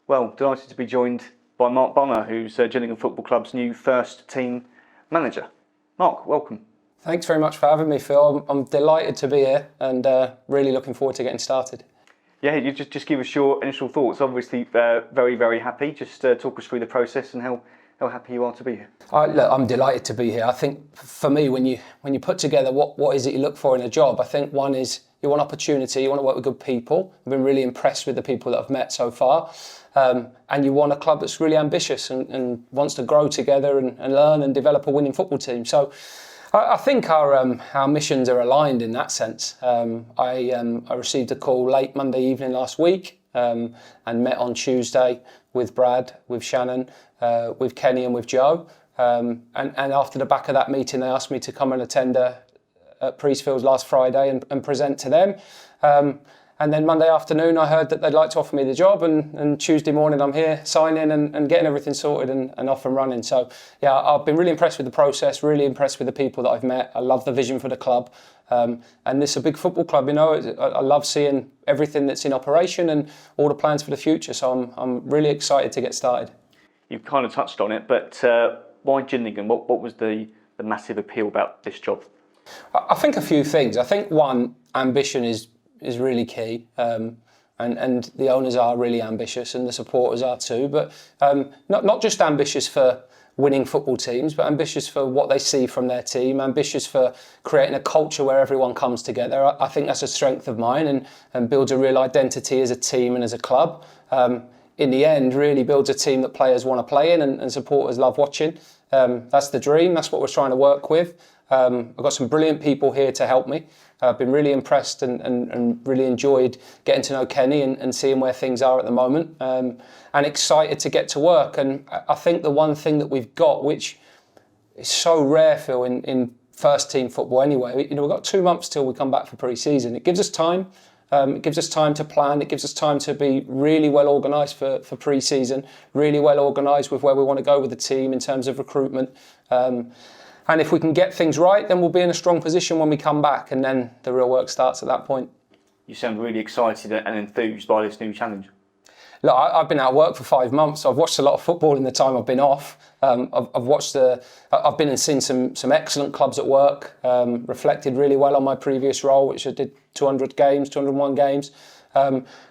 Well, delighted to be joined by Mark Bonner, who's Gillingham Football Club's new first team manager. Mark, welcome. Thanks very much for having me, Phil. I'm delighted to be here and really looking forward to getting started. Yeah, you just give us your initial thoughts. Obviously, very, very happy. Just talk us through the process and how happy you are to be here. Look, I'm delighted to be here. I think for me, when you put together what is it you look for in a job, I think one is you want opportunity, you want to work with good people. I've been really impressed with the people that I've met so far. And you want a club that's really ambitious and wants to grow together and learn and develop a winning football team. So I think our missions are aligned in that sense. I received a call late Monday evening last week and met on Tuesday with Brad, with Shannon, with Kenny and with Joe. And after the back of that meeting, they asked me to come and attend at Priestfields last Friday and present to them. And then Monday afternoon, I heard that they'd like to offer me the job, and Tuesday morning, I'm here signing and getting everything sorted and off and running. So, yeah, I've been really impressed with the process, really impressed with the people that I've met. I love the vision for the club. And this is a big football club, you know. I love seeing everything that's in operation and all the plans for the future. So I'm really excited to get started. You've kind of touched on it, but why Gillingham? What was the massive appeal about this job? I think a few things. I think one, ambition is really key, and the owners are really ambitious and the supporters are too, but not just ambitious for winning football teams, but ambitious for what they see from their team, ambitious for creating a culture where everyone comes together. I think that's a strength of mine and builds a real identity as a team and as a club. In the end, really builds a team that players want to play in and supporters love watching. That's the dream, that's what we're trying to work with. I've got some brilliant people here to help me. I've been really impressed and really enjoyed getting to know Kenny and seeing where things are at the moment, and excited to get to work. And I think the one thing that we've got, which is so rare, Phil, in first team football anyway, we've got 2 months till we come back for pre-season. It gives us time. It gives us time to plan. It gives us time to be really well organised for pre-season, really well organised with where we want to go with the team in terms of recruitment. And if we can get things right, then we'll be in a strong position when we come back, and then the real work starts at that point. You sound really excited and enthused by this new challenge. Look, I've been out of work for 5 months. So I've watched a lot of football in the time I've been off. I've been and seen some excellent clubs at work. Reflected really well on my previous role, which I did 201 games.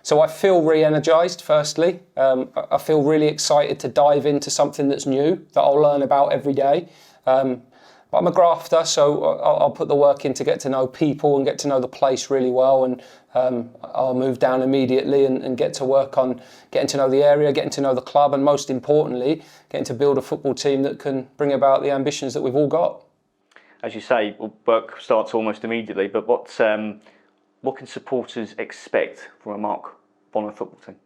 So I feel re-energised, firstly. I feel really excited to dive into something that's new, that I'll learn about every day. But I'm a grafter, so I'll put the work in to get to know people and get to know the place really well. And I'll move down immediately and get to work on getting to know the area, getting to know the club, and most importantly, getting to build a football team that can bring about the ambitions that we've all got. As you say, work starts almost immediately, but what can supporters expect from a Mark Bonner football team?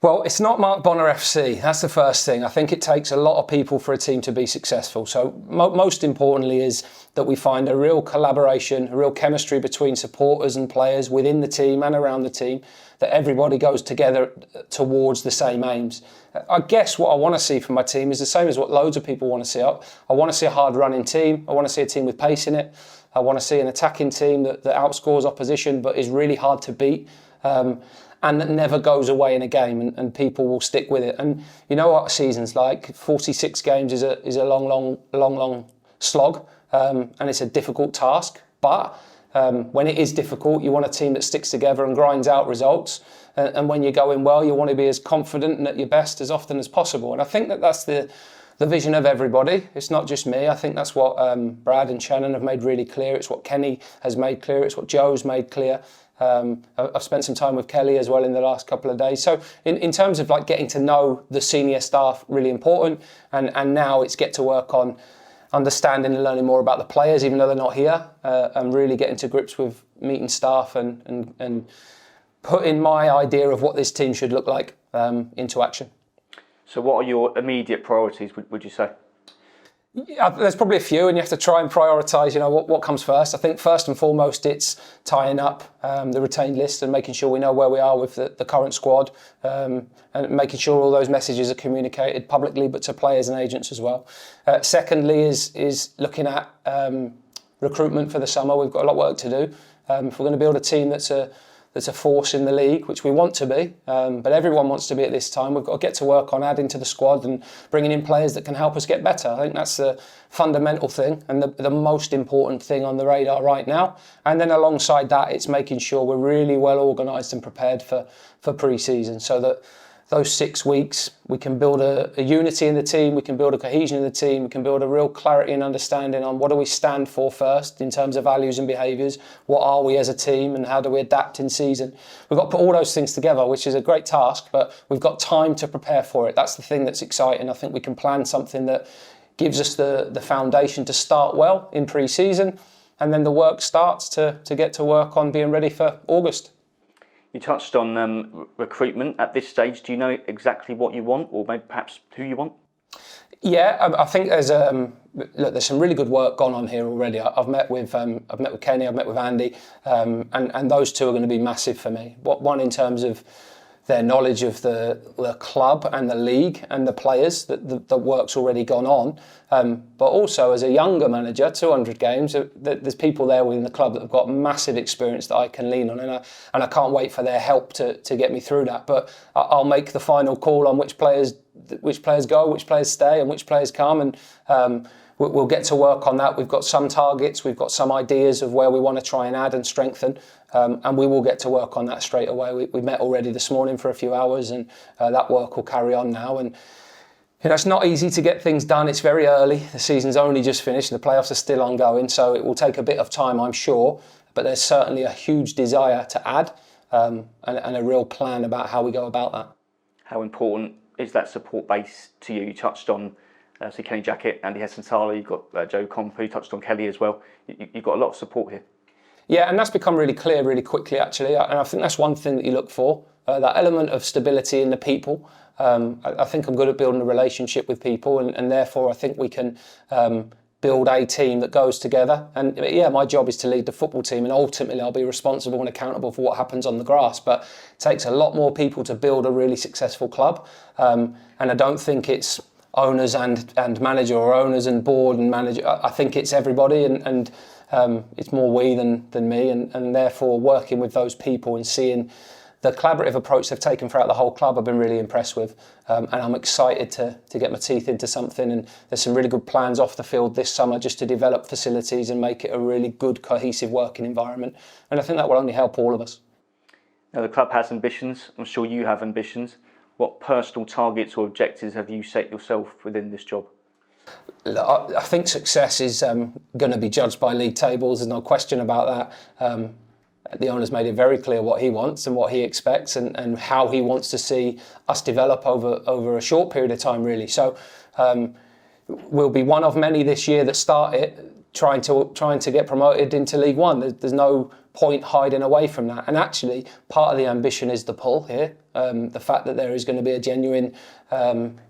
Well, it's not Mark Bonner FC. That's the first thing. I think it takes a lot of people for a team to be successful. So most importantly is that we find a real collaboration, a real chemistry between supporters and players within the team and around the team, that everybody goes together towards the same aims. I guess what I want to see from my team is the same as what loads of people want to see. I want to see a hard-running team. I want to see a team with pace in it. I want to see an attacking team that outscores opposition but is really hard to beat. And that never goes away in a game, and people will stick with it. And you know what a season's like. 46 games is a long slog, and it's a difficult task. But when it is difficult, you want a team that sticks together and grinds out results. And when you're going well, you want to be as confident and at your best as often as possible. And I think that's the vision of everybody. It's not just me. I think that's what Brad and Shannon have made really clear. It's what Kenny has made clear. It's what Joe's made clear. I've spent some time with Kelly as well in the last couple of days. So in terms of like getting to know the senior staff, really important. And now it's get to work on understanding and learning more about the players, even though they're not here, and really getting to grips with meeting staff and putting my idea of what this team should look like into action. So what are your immediate priorities, would you say? Yeah, there's probably a few, and you have to try and prioritise, what comes first. I think first and foremost it's tying up the retained list and making sure we know where we are with the current squad, and making sure all those messages are communicated publicly but to players and agents as well. Secondly is looking at recruitment for the summer. We've got a lot of work to do. If we're going to build a team that's that's a force in the league, which we want to be, but everyone wants to be at this time. We've got to get to work on adding to the squad and bringing in players that can help us get better. I think that's the fundamental thing and the most important thing on the radar right now. And then alongside that, it's making sure we're really well organised and prepared for pre-season, so that those 6 weeks, we can build a unity in the team, we can build a cohesion in the team, we can build a real clarity and understanding on what do we stand for first in terms of values and behaviours, what are we as a team and how do we adapt in season. We've got to put all those things together, which is a great task, but we've got time to prepare for it. That's the thing that's exciting. I think we can plan something that gives us the foundation to start well in pre-season, and then the work starts to get to work on being ready for August. You touched on recruitment. At this stage, do you know exactly what you want, or maybe perhaps who you want? Yeah, I think there's some really good work gone on here already. I've met with Kenny, I've met with Andy, and those two are going to be massive for me. One in terms of their knowledge of the club and the league and the players, that the work's already gone on. But also as a younger manager, 200 games, there's people there within the club that have got massive experience that I can lean on, and I can't wait for their help to get me through that. But I'll make the final call on which players go, which players stay, and which players come, and we'll get to work on that. We've got some targets, we've got some ideas of where we want to try and add and strengthen, and we will get to work on that straight away. We met already this morning for a few hours, and that work will carry on now. And it's not easy to get things done. It's very early. The season's only just finished, and the playoffs are still ongoing, so it will take a bit of time, I'm sure. But there's certainly a huge desire to add, and a real plan about how we go about that. How important is that support base to you? You touched on Kenny Jackett, Andy Hessenthaler, you've got Joe Comp, you touched on Kelly as well. You've got a lot of support here. Yeah, and that's become really clear really quickly, actually. And I think that's one thing that you look for, that element of stability in the people. I think I'm good at building a relationship with people, and therefore I think we can build a team that goes together. And yeah, my job is to lead the football team, and ultimately I'll be responsible and accountable for what happens on the grass. But it takes a lot more people to build a really successful club. And I don't think it's owners and manager, or owners and board and manager. I think it's everybody, and it's more we than me, and therefore working with those people and seeing the collaborative approach they've taken throughout the whole club, I've been really impressed with, and I'm excited to get my teeth into something. And there's some really good plans off the field this summer just to develop facilities and make it a really good cohesive working environment, and I think that will only help all of us. Now, the club has ambitions. I'm sure you have ambitions. What personal targets or objectives have you set yourself within this job? I think success is going to be judged by league tables. There's no question about that. The owner's made it very clear what he wants and what he expects, and how he wants to see us develop over a short period of time, really. So we'll be one of many this year that start it trying to get promoted into League One. There's no point hiding away from that. And actually, part of the ambition is the pull here. The fact that there is going to be a genuine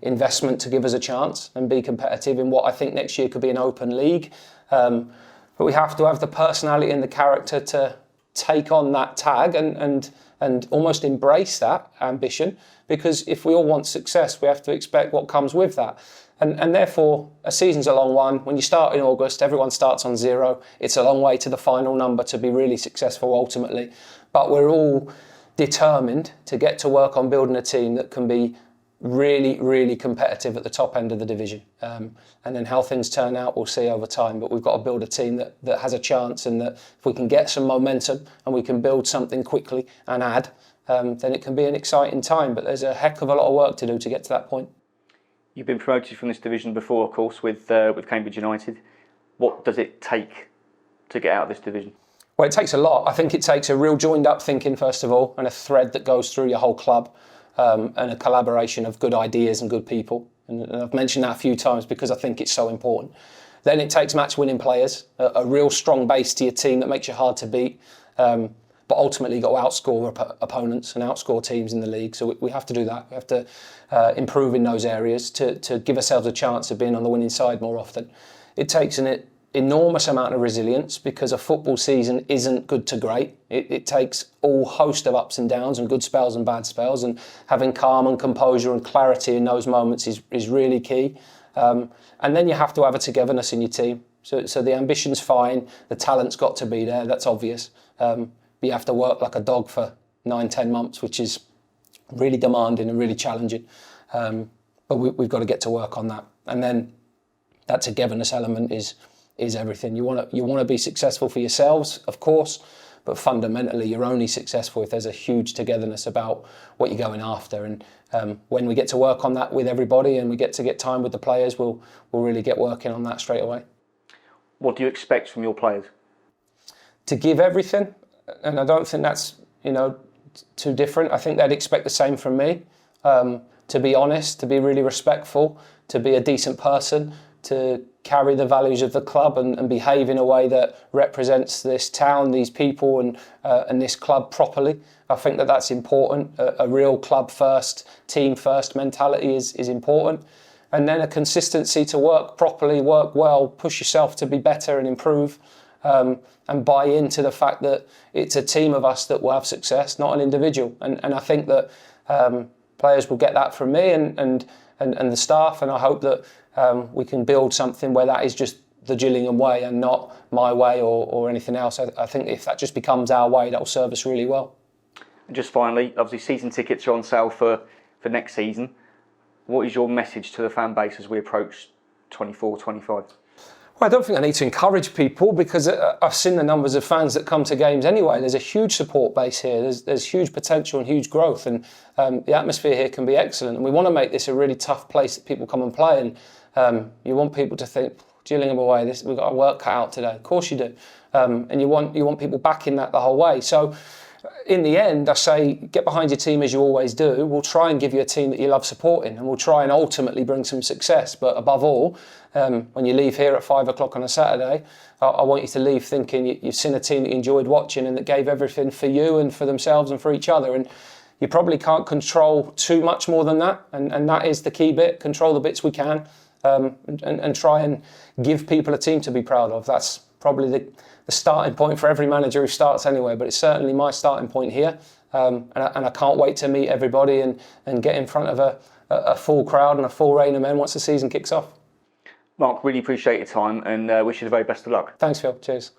investment to give us a chance and be competitive in what I think next year could be an open league. But we have to have the personality and the character to take on that tag and almost embrace that ambition, because if we all want success, we have to expect what comes with that. And therefore, a season's a long one. When you start in August, everyone starts on zero. It's a long way to the final number to be really successful ultimately. But we're all determined to get to work on building a team that can be really, really competitive at the top end of the division. And then how things turn out, we'll see over time. But we've got to build a team that has a chance, and that if we can get some momentum and we can build something quickly and add, then it can be an exciting time. But there's a heck of a lot of work to do to get to that point. You've been promoted from this division before, of course, with Cambridge United. What does it take to get out of this division? Well, it takes a lot. I think it takes a real joined-up thinking, first of all, and a thread that goes through your whole club, and a collaboration of good ideas and good people. And I've mentioned that a few times because I think it's so important. Then it takes match-winning players, a real strong base to your team that makes you hard to beat. But ultimately, you've got to outscore opponents and outscore teams in the league. So we have to do that. We have to improve in those areas to give ourselves a chance of being on the winning side more often. It takes an enormous amount of resilience, because a football season isn't good to great. It takes all host of ups and downs and good spells and bad spells, and having calm and composure and clarity in those moments is really key. And then you have to have a togetherness in your team. So the ambition's fine, the talent's got to be there, that's obvious. You have to work like a dog for 9-10 months, which is really demanding and really challenging. But we've got to get to work on that. And then that togetherness element is everything. You want to be successful for yourselves, of course, but fundamentally you're only successful if there's a huge togetherness about what you're going after. And when we get to work on that with everybody and we get to get time with the players, we'll really get working on that straight away. What do you expect from your players? To give everything, and I don't think that's too different. I think they'd expect the same from me. To be honest, to be really respectful, to be a decent person, to carry the values of the club and behave in a way that represents this town, these people and this club properly. I think that's important. A real club first, team first mentality is important. And then a consistency to work properly, work well, push yourself to be better and improve, and buy into the fact that it's a team of us that will have success, not an individual. And I think that players will get that from me and the staff, and I hope that we can build something where that is just the Gillingham way and not my way or anything else. I think if that just becomes our way, that will serve us really well. And just finally, obviously season tickets are on sale for next season. What is your message to the fan base as we approach 24-25? Well, I don't think I need to encourage people because I've seen the numbers of fans that come to games anyway. There's a huge support base here. There's huge potential and huge growth, and the atmosphere here can be excellent. And we want to make this a really tough place that people come and play. And you want people to think, Gillingham away, we've got our work cut out today. Of course you do. And you want people backing that the whole way. So in the end, I say, get behind your team as you always do. We'll try and give you a team that you love supporting, and we'll try and ultimately bring some success. But above all, when you leave here at 5 o'clock on a Saturday, I want you to leave thinking you've seen a team that you enjoyed watching and that gave everything for you and for themselves and for each other. And you probably can't control too much more than that. And that is the key bit. Control the bits we can, and try and give people a team to be proud of. That's probably the starting point for every manager who starts anywhere, but it's certainly my starting point here. And I can't wait to meet everybody and get in front of a full crowd and a full rain of men once the season kicks off. Mark, really appreciate your time and wish you the very best of luck. Thanks, Phil. Cheers.